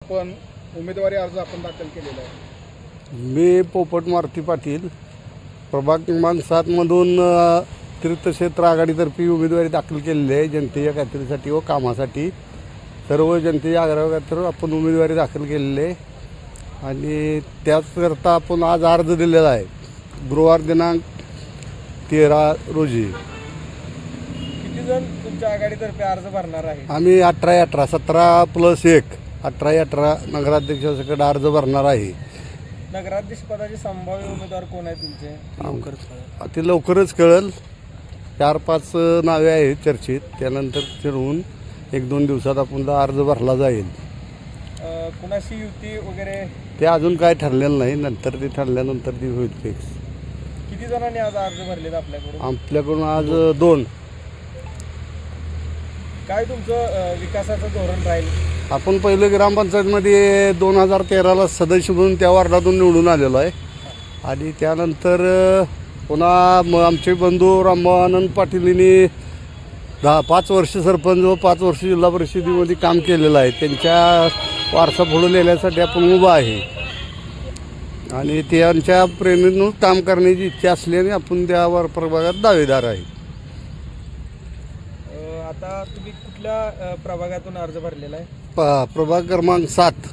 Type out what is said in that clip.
पण उमेदवारी अर्ज आपण दाखल केलेला आहे। मी पोपट मारुती पाटील प्रभाग क्रमांक 7 मधून तीर्थक्षेत्र आघाडीतर्फे उमेदवारी दाखल केलेली आहे। जनतेच्या खात्रीसाठी व कामासाठी सर्व जनतेच्या आग्रहाखातर आपण उमेदवारी दाखल केलेली आहे आणि त्याचकरता आपण आज अर्ज दिलेला आहे गुरुवार दिनांक 13 रोजी। किती जण तुमच्या आघाडीतर्फे अर्ज भरणार आहे? आम्ही 18 17+1 18 नगराध्यक्षाकडे अर्ज भरणार आहे। नगराध्यक्ष पदाचे संभाव्य उमेदवार कोण आहे तुमचे? ते लवकरच कळेल। 4-5 नावे आहेत चर्चेत, त्यानंतर ठरवून 1-2 दिवसात आपण अर्ज भरला जाईल। कुणाशी युती वगैरे ते अजून काय ठरलेलं नाही, नंतर ते ठरल्यानंतर ती होईल फिक्स। किती जणांनी आज अर्ज भरलेत आपल्याकडून? आपल्याकडून आज 2। काय तुमचं विकासाचं धोरण राहील? आपण पहिलं ग्रामपंचायतमध्ये 2013ला सदस्य म्हणून त्या वार्डातून निवडून आलेलो आहे आणि त्यानंतर पुन्हा आमचे बंधू रामानंद पाटीलींनी 5 वर्ष सरपंच व 5 वर्ष जिल्हा परिषदेमध्ये काम केलेलं आहे। त्यांच्या वारसा पुढे नेण्यासाठी आपण उभा आहे आणि त्यांच्या प्रेरणेतून काम करण्याची इच्छा असल्याने आपण त्या प्रभागात दावेदार आहे। आता तुम्ही कुठल्या प्रभागातून अर्ज भरलेला आहे? प्रभाग क्रमांक 7।